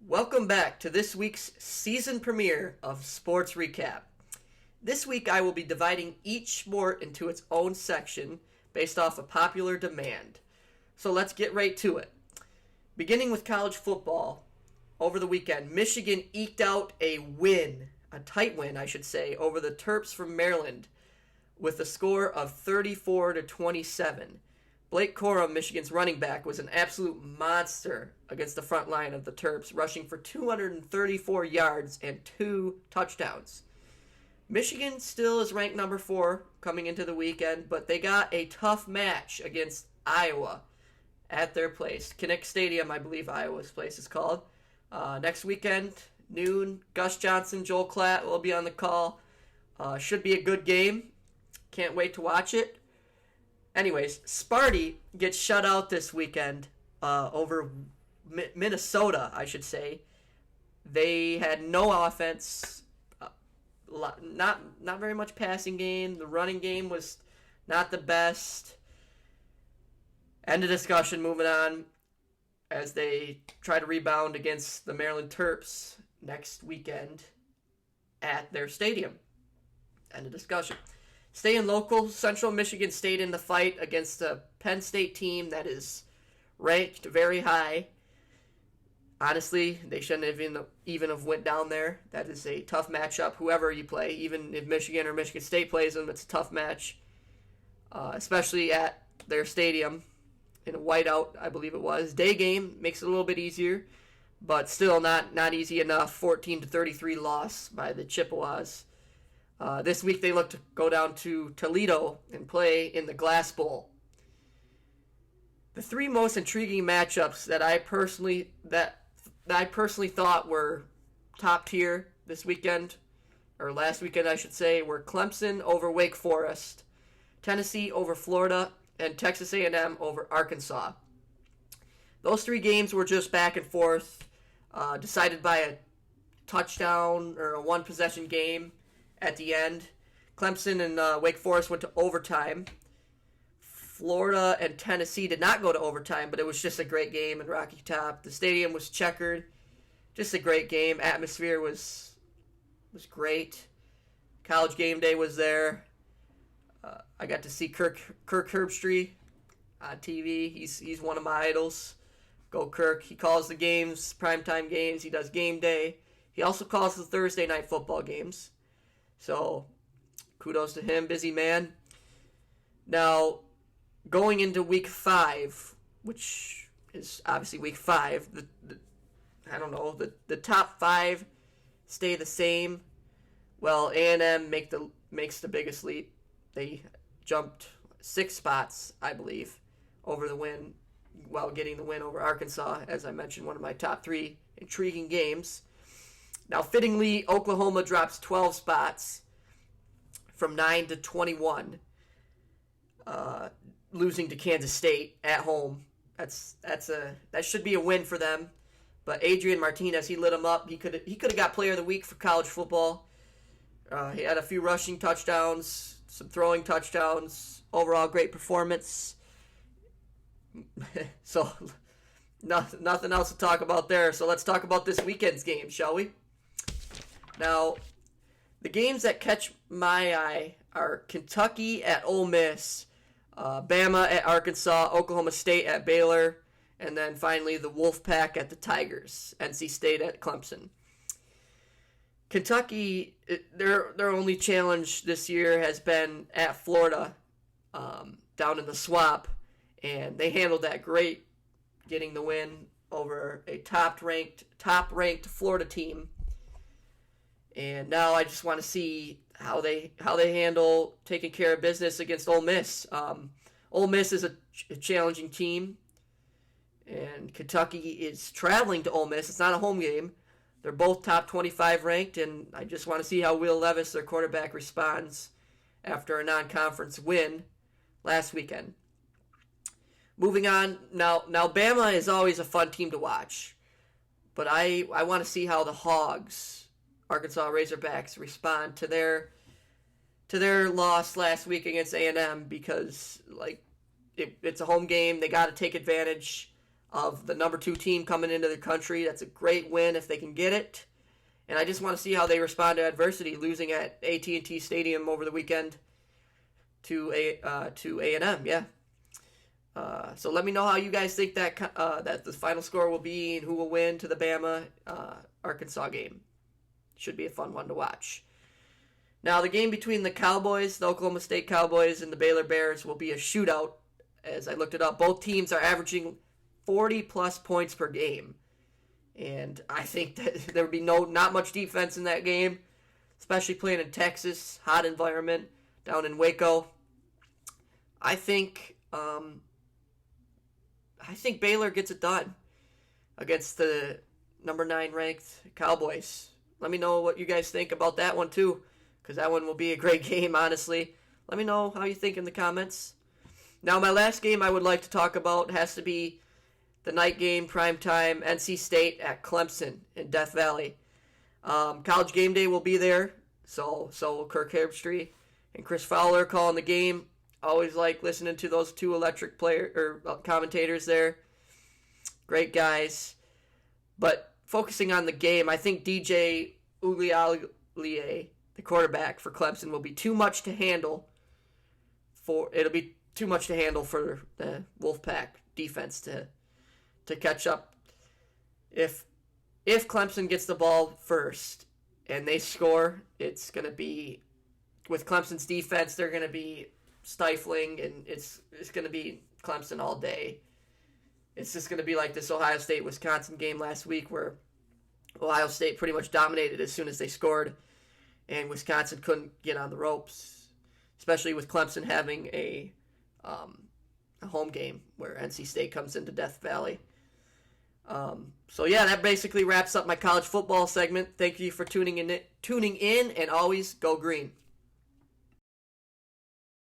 Welcome back to this week's season premiere of Sports Recap. This week I will be dividing each sport into its own section based off of popular demand. So let's get right to it. Beginning with college football, over the weekend, Michigan eked out a tight win, I should say, over the Terps from Maryland with a score of 34-27. Blake Corum, Michigan's running back, was an absolute monster against the front line of the Terps, rushing for 234 yards and 2 touchdowns. Michigan still is ranked number 4 coming into the weekend, but they got a tough match against Iowa at their place. Kinnick Stadium, I believe Iowa's place is called. Next weekend, noon, Gus Johnson, Joel Klatt will be on the call. Should be a good game. Can't wait to watch it. Anyways, Sparty gets shut out this weekend over Minnesota, I should say. They had no offense, not very much passing game. The running game was not the best. End of discussion, moving on, as they try to rebound against the Maryland Terps next weekend at their stadium. End of discussion. Staying local, Central Michigan stayed in the fight against a Penn State team that is ranked very high. Honestly, they shouldn't have even have went down there. That is a tough matchup, whoever you play. Even if Michigan or Michigan State plays them, it's a tough match, especially at their stadium in a whiteout, I believe it was. Day game makes it a little bit easier, but still not easy enough. 14-33 loss by the Chippewas. This week they look to go down to Toledo and play in the Glass Bowl. The three most intriguing matchups that I personally thought were top tier this weekend, or last weekend I should say, were Clemson over Wake Forest, Tennessee over Florida, and Texas A&M over Arkansas. Those three games were just back and forth, decided by a touchdown or a one-possession game at the end. Clemson and Wake Forest went to overtime. Florida and Tennessee did not go to overtime, but it was just a great game in Rocky Top. The stadium was checkered. Just a great game. Atmosphere was great. College game day was there. I got to see Kirk Herbstreit on TV. He's one of my idols. Go Kirk. He calls the games, primetime games. He does game day. He also calls the Thursday night football games. So, kudos to him, busy man. Now, going into week 5, which is obviously week 5, the top 5 stay the same. Well, A&M makes the biggest leap. They jumped 6 spots, I believe, over the win, while getting the win over Arkansas, as I mentioned, one of my top 3 intriguing games. Now, fittingly, Oklahoma drops 12 spots from 9 to 21, losing to Kansas State at home. That should be a win for them. But Adrian Martinez, he lit them up. He could have got Player of the Week for college football. He had a few rushing touchdowns, some throwing touchdowns. Overall, great performance. So, nothing else to talk about there. So let's talk about this weekend's game, shall we? Now, the games that catch my eye are Kentucky at Ole Miss, Bama at Arkansas, Oklahoma State at Baylor, and then finally the Wolfpack at the Tigers, NC State at Clemson. Kentucky, their only challenge this year has been at Florida, down in the Swamp, and they handled that great, getting the win over a top-ranked Florida team. And now I just want to see how they handle taking care of business against Ole Miss. Ole Miss is a challenging team, and Kentucky is traveling to Ole Miss. It's not a home game. They're both top 25 ranked, and I just want to see how Will Levis, their quarterback, responds after a non-conference win last weekend. Moving on, now Bama is always a fun team to watch, but I want to see how the Hogs, Arkansas Razorbacks, respond to their loss last week against A&M, because it's a home game. They got to take advantage. of the number 2 team coming into the country. That's a great win if they can get it. And I just want to see how they respond to adversity, losing at AT&T Stadium over the weekend to A&M. Yeah. So let me know how you guys think that that the final score will be and who will win to the Bama Arkansas game. Should be a fun one to watch. Now the game between the Cowboys, the Oklahoma State Cowboys, and the Baylor Bears will be a shootout. As I looked it up, both teams are averaging 40 plus points per game. And I think that there would be not much defense in that game, especially playing in Texas, hot environment down in Waco. I think Baylor gets it done against the number 9 ranked Cowboys. Let me know what you guys think about that one too, because that one will be a great game, honestly. Let me know how you think in the comments. Now, my last game I would like to talk about has to be the night game, primetime, NC State at Clemson in Death Valley. College Game Day will be there, so will Kirk Herbstreit and Chris Fowler calling the game. Always like listening to those 2 electric commentators there. Great guys. But focusing on the game, I think DJ Uiagalelei, the quarterback for Clemson, will be too much to handle for the Wolfpack defense to catch up. If Clemson gets the ball first and they score, it's going to be, with Clemson's defense, they're going to be stifling, and it's going to be Clemson all day. It's just going to be like this Ohio State-Wisconsin game last week where Ohio State pretty much dominated as soon as they scored, and Wisconsin couldn't get on the ropes, especially with Clemson having a home game where NC State comes into Death Valley. So yeah, that basically wraps up my college football segment. Thank you for tuning in, and always go green.